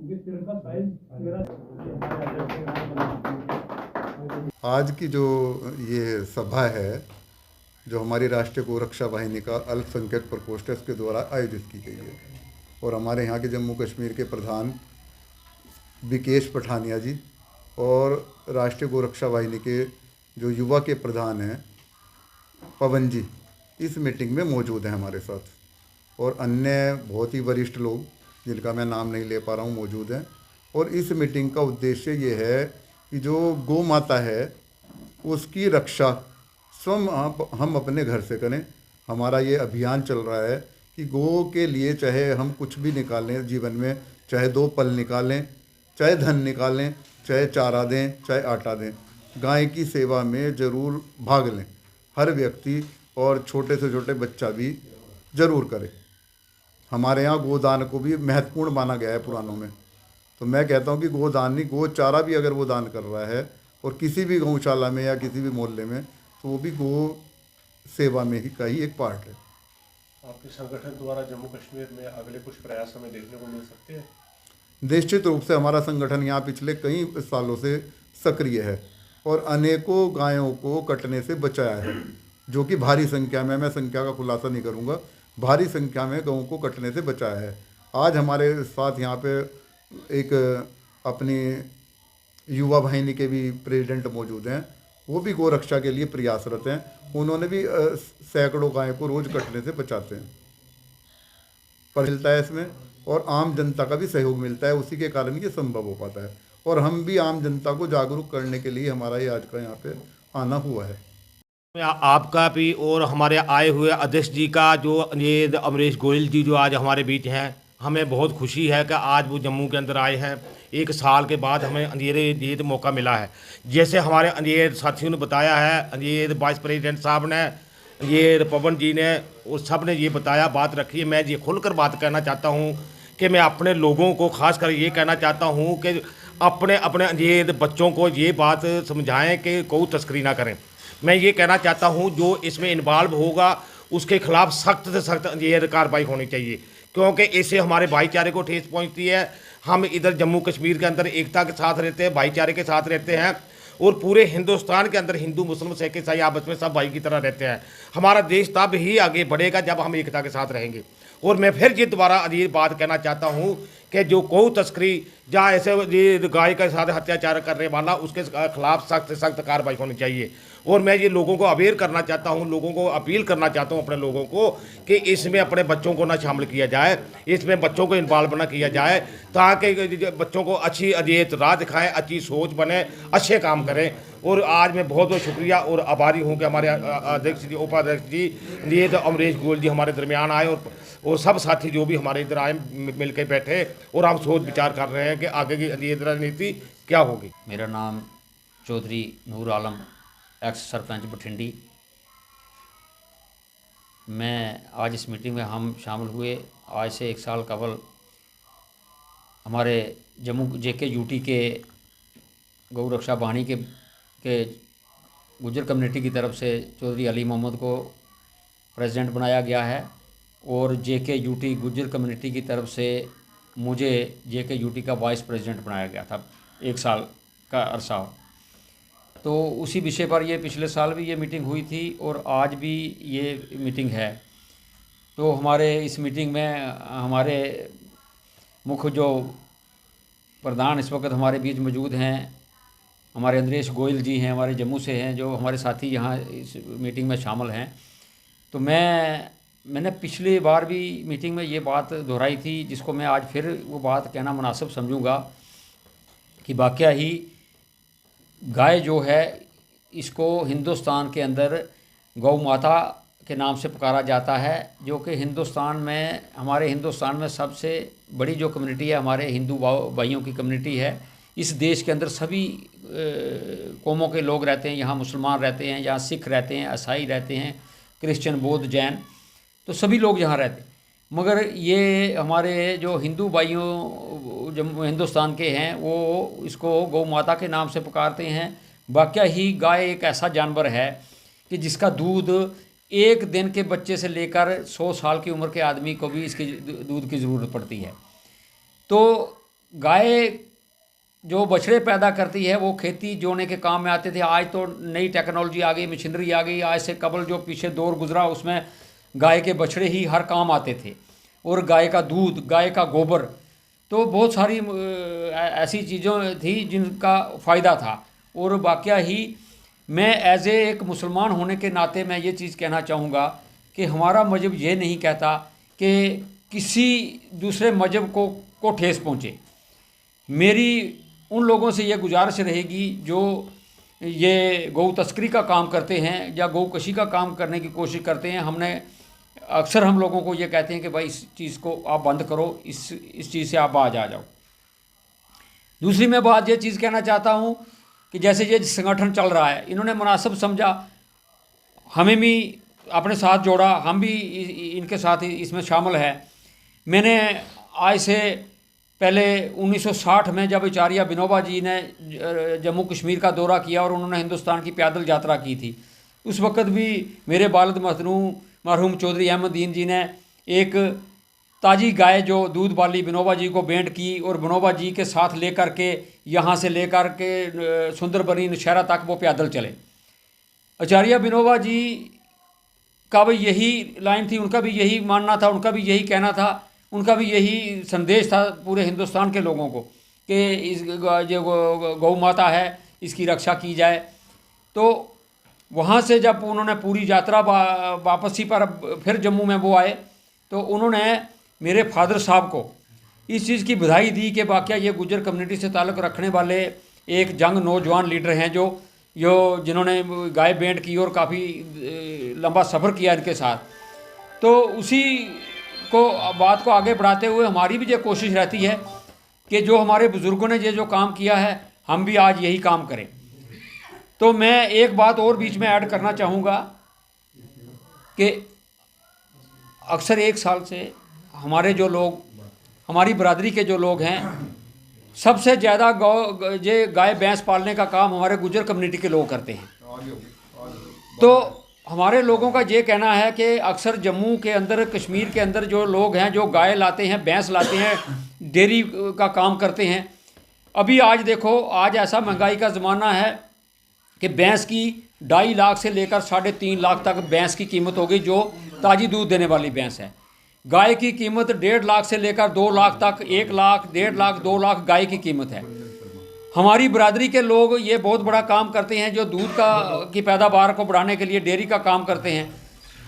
आज की जो ये सभा है, जो हमारी राष्ट्रीय गोरक्षा वाहिनी का अल्पसंख्यक प्रकोष्ठ है, उसके द्वारा आयोजित की गई है। और हमारे यहाँ के जम्मू कश्मीर के प्रधान विकेश पठानिया जी और राष्ट्रीय गोरक्षा वाहिनी के जो युवा के प्रधान हैं पवन जी इस मीटिंग में मौजूद हैं हमारे साथ, और अन्य बहुत ही वरिष्ठ लोग जिनका मैं नाम नहीं ले पा रहा हूँ मौजूद हैं। और इस मीटिंग का उद्देश्य ये है कि जो गौ माता है उसकी रक्षा स्वयं हम अपने घर से करें। हमारा ये अभियान चल रहा है कि गौ के लिए चाहे हम कुछ भी निकालें जीवन में, चाहे 2 पल निकालें, चाहे धन निकालें, चाहे चारा दें, चाहे आटा दें, गाय की सेवा में ज़रूर भाग लें। हर व्यक्ति और छोटे से छोटे बच्चा भी ज़रूर करे। हमारे यहाँ गोदान को भी महत्वपूर्ण माना गया है पुराणों में। तो मैं कहता हूँ कि गोदान नहीं, गो चारा भी अगर वो दान कर रहा है और किसी भी गौशाला में या किसी भी मोहल्ले में, तो वो भी गो सेवा में ही का ही एक पार्ट है। आपके संगठन द्वारा जम्मू कश्मीर में अगले कुछ प्रयास हमें देखने को मिल सकते हैं? निश्चित रूप से हमारा संगठन यहाँ पिछले कई सालों से सक्रिय है और अनेकों गायों को कटने से बचाया है, जो कि भारी संख्या में, मैं संख्या का खुलासा नहीं करूँगा, भारी संख्या में गौं को कटने से बचाया है। आज हमारे साथ यहाँ पे एक अपनी युवा वाहिनी के भी प्रेसिडेंट मौजूद हैं, वो भी गौ रक्षा के लिए प्रयासरत हैं। उन्होंने भी सैकड़ों गाय को रोज़ कटने से बचाते हैं। पर मिलता है इसमें और आम जनता का भी सहयोग मिलता है, उसी के कारण ये संभव हो पाता है। और हम भी आम जनता को जागरूक करने के लिए हमारा ये आज का यहाँ पे आना हुआ है। आपका भी और हमारे आए हुए अध्यक्ष जी का जो ये अमरीश गोयल जी जो आज हमारे बीच हैं, हमें बहुत खुशी है कि आज वो जम्मू के अंदर आए हैं। 1 साल के बाद हमें अंधेरे मौका मिला है। जैसे हमारे अंधेर साथियों ने बताया है, अंधेर वाइस प्रेसिडेंट साहब ने, ये पवन जी ने, और सब ने ये बताया, बात रखी है। मैं ये खुलकर बात कहना चाहता हूँ कि मैं अपने लोगों को खास कर ये कहना चाहता हूँ कि अपने अपने अंधेर बच्चों को ये बात समझाएं कि गौ तस्करी ना करें। मैं ये कहना चाहता हूँ जो इसमें इन्वॉल्व होगा उसके खिलाफ सख्त से सख्त ये कार्रवाई होनी चाहिए, क्योंकि इससे हमारे भाईचारे को ठेस पहुँचती है। हम इधर जम्मू कश्मीर के अंदर एकता के साथ रहते हैं, भाईचारे के साथ रहते हैं, और पूरे हिंदुस्तान के अंदर हिंदू मुस्लिम सिख ईसाई आपस में सब भाई की तरह रहते हैं। हमारा देश तब ही आगे बढ़ेगा जब हम एकता के साथ रहेंगे। और मैं फिर ये दोबारा ये बात कहना चाहता हूँ कि जो गौ तस्करी या ऐसे ये गाय के साथ अत्याचार करने वाला, उसके खिलाफ सख्त से सख्त कार्रवाई होनी चाहिए। और मैं ये लोगों को अवेयर करना चाहता हूँ, लोगों को अपील करना चाहता हूँ अपने लोगों को कि इसमें अपने बच्चों को ना शामिल किया जाए, इसमें बच्चों को इन्वॉल्व ना किया जाए, ताकि बच्चों को अच्छी अधेयत राह दिखाएं, अच्छी सोच बने, अच्छे काम करें। और आज मैं बहुत बहुत शुक्रिया और आभारी हूँ कि हमारे अध्यक्ष जी, उपाध्यक्ष जी, ये तो अमरीश गोयल जी हमारे दरमियान आए, और सब साथी जो भी हमारे इधर आए मिल के बैठे, और हम सोच विचार कर रहे हैं कि आगे की ये रणनीति क्या होगी। मेरा नाम चौधरी नूर आलम, एक्स सरपंच बठिंडी। मैं आज इस मीटिंग में हम शामिल हुए। आज से 1 साल कबल हमारे जम्मू जेके यूटी के गौ रक्षा वाहिनी के गुज्जर कम्युनिटी की तरफ से चौधरी अली मोहम्मद को प्रेसिडेंट बनाया गया है, और जेके यूटी गुज्जर कम्युनिटी की तरफ से मुझे जेके यूटी का वाइस प्रेसिडेंट बनाया गया था। 1 साल का अरसा। तो उसी विषय पर ये पिछले साल भी ये मीटिंग हुई थी और आज भी ये मीटिंग है। तो हमारे इस मीटिंग में हमारे मुख्य जो प्रधान इस वक्त हमारे बीच मौजूद हैं, हमारे अमरीश गोयल जी हैं, हमारे जम्मू से हैं, जो हमारे साथी यहाँ इस मीटिंग में शामिल हैं। तो मैंने पिछली बार भी मीटिंग में ये बात दोहराई थी, जिसको मैं आज फिर वो बात कहना मुनासिब समझूंगा कि वाकया ही गाय जो है, इसको हिंदुस्तान के अंदर गौ माता के नाम से पुकारा जाता है, जो कि हिंदुस्तान में, हमारे हिंदुस्तान में सबसे बड़ी जो कम्युनिटी है हमारे हिंदू भाइयों की कम्युनिटी है। इस देश के अंदर सभी कौमों के लोग रहते हैं। यहाँ मुसलमान रहते हैं, यहाँ सिख रहते हैं, ईसाई रहते हैं, क्रिश्चियन, बौद्ध, जैन, तो सभी लोग यहाँ रहते हैं। मगर ये हमारे जो हिंदू भाइयों जब हिंदुस्तान के हैं, वो इसको गौ माता के नाम से पुकारते हैं। वाकया ही गाय एक ऐसा जानवर है कि जिसका दूध एक दिन के बच्चे से लेकर 100 साल की उम्र के आदमी को भी इसके दूध की ज़रूरत पड़ती है। तो गाय जो बछड़े पैदा करती है वो खेती जोने के काम में आते थे। आज तो नई टेक्नोलॉजी आ गई, मशीनरी आ गई। आज से कबल जो पीछे दौर गुजरा उसमें गाय के बछड़े ही हर काम आते थे, और गाय का दूध, गाय का गोबर, तो बहुत सारी ऐसी चीज़ों थी जिनका फ़ायदा था। और वाकया ही मैं एज ए एक मुसलमान होने के नाते मैं ये चीज़ कहना चाहूँगा कि हमारा मज़हब ये नहीं कहता कि किसी दूसरे मज़हब को ठेस पहुँचे। मेरी उन लोगों से ये गुजारिश रहेगी जो ये गौ तस्करी का काम करते हैं या गौ कशी का काम करने की कोशिश करते हैं। हमने अक्सर हम लोगों को ये कहते हैं कि भाई इस चीज़ को आप बंद करो, इस चीज़ से आप बाज आ जाओ। दूसरी मैं बात ये चीज़ कहना चाहता हूँ कि जैसे ये संगठन चल रहा है, इन्होंने मुनासिब समझा, हमें भी अपने साथ जोड़ा, हम भी इनके साथ इसमें शामिल है। मैंने आज से पहले 1960 में जब आचार्य विनोबा जी ने जम्मू कश्मीर का दौरा किया और उन्होंने हिंदुस्तान की पैदल यात्रा की थी, उस वक़्त भी मेरे वालिद मरहूम चौधरी अहमदीन जी ने एक ताजी गाय जो दूध वाली विनोबा जी को भेंट की और विनोबा जी के साथ लेकर के यहाँ से लेकर के सुंदरबनी नौशहरा तक वो पैदल चले। आचार्य विनोबा जी का भी यही लाइन थी, उनका भी यही मानना था, उनका भी यही कहना था, उनका भी यही संदेश था पूरे हिंदुस्तान के लोगों को कि इस जो गौ माता है इसकी रक्षा की जाए। तो वहाँ से जब उन्होंने पूरी यात्रा वापसी पर फिर जम्मू में वो आए तो उन्होंने मेरे फादर साहब को इस चीज़ की बधाई दी कि वाकया ये गुज्जर कम्युनिटी से ताल्लुक़ रखने वाले एक जंग नौजवान लीडर हैं जो जिन्होंने गाय भेंट की और काफ़ी लंबा सफ़र किया इनके साथ। तो उसी को बात को आगे बढ़ाते हुए हमारी भी ये कोशिश रहती है कि जो हमारे बुज़ुर्गों ने ये जो काम किया है हम भी आज यही काम करें। तो मैं एक बात और बीच में ऐड करना चाहूँगा कि अक्सर एक साल से हमारे जो लोग, हमारी बरादरी के जो लोग हैं, सबसे ज़्यादा ये गाय भैंस पालने का काम हमारे गुज्जर कम्युनिटी के लोग करते हैं। तो हमारे लोगों का ये कहना है कि अक्सर जम्मू के अंदर, कश्मीर के अंदर जो लोग हैं जो गाय लाते हैं, भैंस लाते हैं, डेयरी का काम करते हैं। अभी आज देखो, आज ऐसा महंगाई का ज़माना है कि भैंस की 2.5 लाख से लेकर 3.5 लाख तक भैंस की कीमत हो गई जो ताज़ी दूध देने वाली भैंस है। गाय की कीमत 1.5 लाख से लेकर 2 लाख तक, 1 लाख, 1.5 लाख, 2 लाख गाय की कीमत है। हमारी बरादरी के लोग ये बहुत बड़ा काम करते हैं जो दूध की पैदावार को बढ़ाने के लिए डेयरी का काम करते हैं।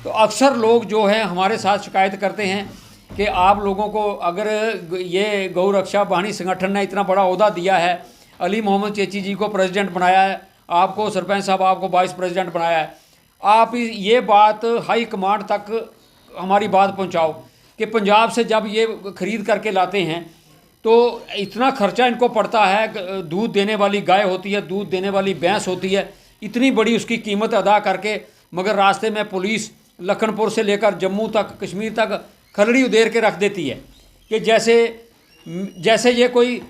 तो अक्सर लोग जो हैं हमारे साथ शिकायत करते हैं कि आप लोगों को अगर ये गौ रक्षा वाहिनी संगठन ने इतना बड़ा ओहदा दिया है, अली मोहम्मद चेची जी को प्रेसिडेंट बनाया है, आपको सरपंच साहब आपको वाइस प्रेसिडेंट बनाया है, आप ये बात हाई कमांड तक हमारी बात पहुंचाओ कि पंजाब से जब ये ख़रीद करके लाते हैं तो इतना खर्चा इनको पड़ता है। दूध देने वाली गाय होती है, दूध देने वाली भैंस होती है, इतनी बड़ी उसकी कीमत अदा करके, मगर रास्ते में पुलिस लखनपुर से लेकर जम्मू तक, कश्मीर तक खलड़ी उधेर के रख देती है कि जैसे ये कोई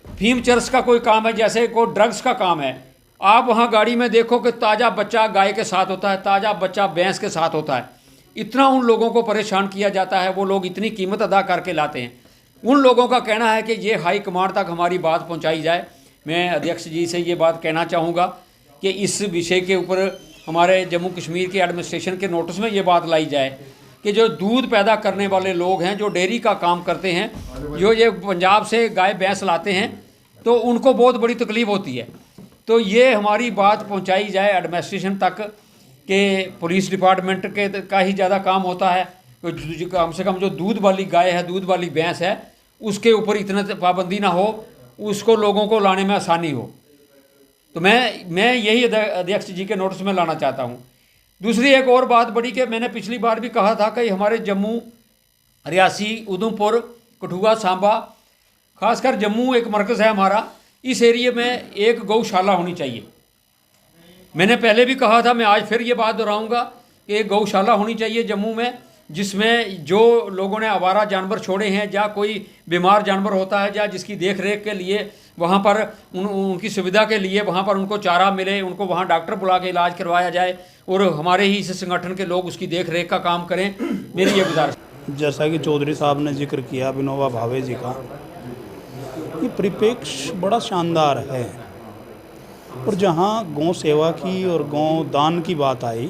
फीम चरस का कोई काम है, जैसे कोई ड्रग्स का काम है। आप वहाँ गाड़ी में देखो कि ताज़ा बच्चा गाय के साथ होता है, ताज़ा बच्चा भैंस के साथ होता है। इतना उन लोगों को परेशान किया जाता है, वो लोग इतनी कीमत अदा करके लाते हैं। उन लोगों का कहना है कि ये हाई कमांड तक हमारी बात पहुंचाई जाए। मैं अध्यक्ष जी से ये बात कहना चाहूँगा कि इस विषय के ऊपर हमारे जम्मू कश्मीर के एडमिनिस्ट्रेशन के नोटिस में ये बात लाई जाए कि जो दूध पैदा करने वाले लोग हैं, जो डेयरी का काम करते हैं, जो ये पंजाब से गाय भैंस लाते हैं, तो उनको बहुत बड़ी तकलीफ़ होती है। तो ये हमारी बात पहुँचाई जाए एडमिनिस्ट्रेशन तक कि पुलिस डिपार्टमेंट के का ही ज़्यादा काम होता है, कम से कम जो दूध वाली गाय है, दूध वाली भैंस है, उसके ऊपर इतना पाबंदी ना हो, उसको लोगों को लाने में आसानी हो। तो मैं यही अध्यक्ष जी के नोटिस में लाना चाहता हूँ। दूसरी एक और बात बड़ी कि मैंने पिछली बार भी कहा था कि हमारे जम्मू, रियासी, उधमपुर, कठुआ, सांबा, खासकर जम्मू एक मरकज़ है हमारा, इस एरिए में एक गौशाला होनी चाहिए। मैंने पहले भी कहा था, मैं आज फिर ये बात दोहराऊंगा कि एक गौशाला होनी चाहिए जम्मू में, जिसमें जो लोगों ने आवारा जानवर छोड़े हैं या कोई बीमार जानवर होता है या जिसकी देख रेख के लिए वहाँ पर उनकी सुविधा के लिए वहाँ पर उनको चारा मिले, उनको वहाँ डॉक्टर बुला के इलाज करवाया जाए और हमारे ही इस संगठन के लोग उसकी देख रेख का काम करें। मेरी ये गुजारिश। जैसा कि चौधरी साहब ने जिक्र किया विनोबा भावे जी का, ये परिप्रेक्ष्य बड़ा शानदार है। और जहाँ गौ सेवा की और गौ दान की बात आई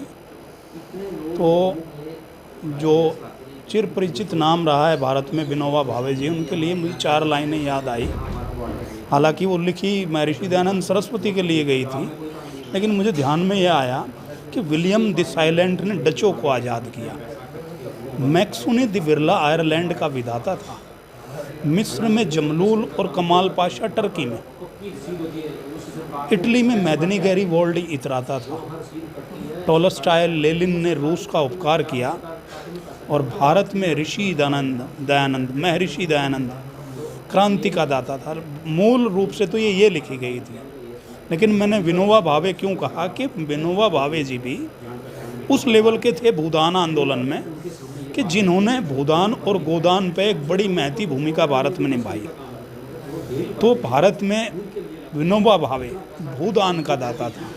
तो जो चिर परिचित नाम रहा है भारत में विनोबा भावे जी, उनके लिए मुझे 4 लाइनें याद आई। हालांकि वो लिखी महर्षि दयानंद सरस्वती के लिए गई थी, लेकिन मुझे ध्यान में यह आया कि विलियम द साइलेंट ने डचों को आज़ाद किया। मैक्सुनी द बिरला आयरलैंड का विधाता था। मिस्र में जमलूल और कमाल पाशा टर्की में, इटली में मैदनी गैरीबोल्डी इतराता था। टॉलस्टॉय लेनिन ने रूस का उपकार किया और भारत में दयानंद महर्षि दयानंद क्रांति का दाता था। मूल रूप से तो ये लिखी गई थी, लेकिन मैंने विनोबा भावे क्यों कहा कि विनोबा भावे जी भी उस लेवल के थे भूदान आंदोलन में कि जिन्होंने भूदान और गोदान पे एक बड़ी महती भूमिका भारत में निभाई। तो भारत में विनोबा भावे भूदान का दाता था।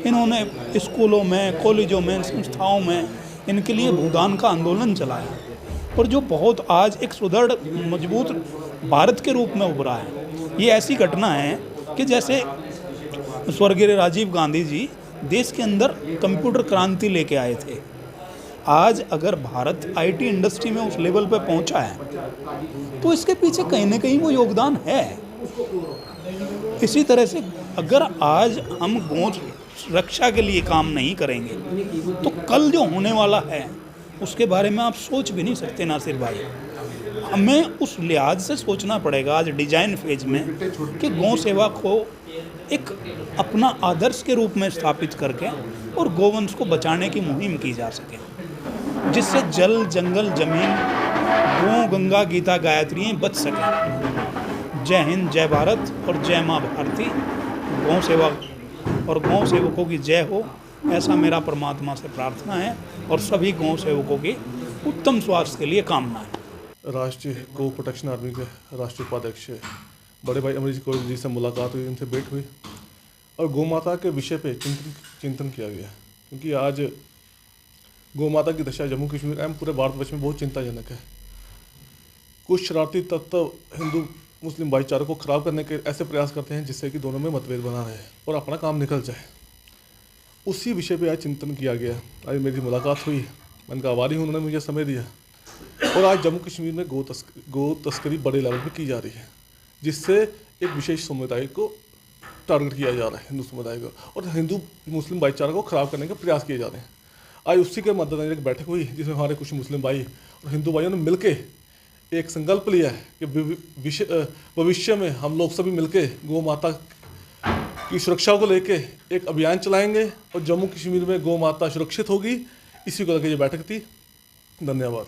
इन्होंने स्कूलों में, कॉलेजों में, संस्थाओं में इनके लिए भूदान का आंदोलन चलाया और जो बहुत आज एक सुदृढ़ मजबूत भारत के रूप में उभरा है। ये ऐसी घटना है कि जैसे स्वर्गीय राजीव गांधी जी देश के अंदर कंप्यूटर क्रांति लेके आए थे। आज अगर भारत आईटी इंडस्ट्री में उस लेवल पे पहुंचा है तो इसके पीछे कहीं ना कहीं वो योगदान है। इसी तरह से अगर आज हम गौ रक्षा के लिए काम नहीं करेंगे तो कल जो होने वाला है उसके बारे में आप सोच भी नहीं सकते नासिर भाई। हमें उस लिहाज से सोचना पड़ेगा आज डिजाइन फेज में कि गौ सेवा को एक अपना आदर्श के रूप में स्थापित करके और गोवंश को बचाने की मुहिम की जा सके, जिससे जल, जंगल, जमीन, गौ, गंगा, गीता, गायत्री बच सके। जय हिंद, जय भारत और जय माँ भारती। गौ सेवा और गौ सेवकों की जय हो, ऐसा मेरा परमात्मा से प्रार्थना है और सभी गौ सेवकों की उत्तम स्वास्थ्य के लिए कामना है। राष्ट्रीय गौ प्रोटेक्शन आर्मी के राष्ट्रीय उपाध्यक्ष बड़े भाई अमरीश गोयल जी से मुलाकात हुई, उनसे भेंट हुई और गौ माता के विषय पे चिंतन किया गया, क्योंकि आज गौ माता की दशा जम्मू कश्मीर एवं पूरे भारतवर्ष में बहुत चिंताजनक है। कुछ शरारती तत्व हिंदू मुस्लिम भाईचारे को खराब करने के ऐसे प्रयास करते हैं जिससे कि दोनों में मतभेद बना रहे और अपना काम निकल जाए। उसी विषय पे आज चिंतन किया गया। आज मेरी मुलाकात हुई, मैंने कहा आभारी हूँ, उन्होंने मुझे समय दिया। और आज जम्मू कश्मीर में गौ तस्करी बड़े लेवल पे की जा रही है, जिससे एक विशेष समुदाय को टारगेट किया जा रहा है, हिंदू समुदाय को, और हिंदू मुस्लिम भाईचारा को खराब करने के प्रयास किए जा रहे हैं। आज उसी के मद्देनजर एक बैठक हुई जिसमें हमारे कुछ मुस्लिम भाई और हिंदू भाइयों ने मिलके एक संकल्प लिया है कि भविष्य में हम लोग सभी मिलके गौ माता की सुरक्षा को लेके एक अभियान चलाएंगे और जम्मू कश्मीर में गौ माता सुरक्षित होगी। इसी को लेकर ये बैठक थी। धन्यवाद।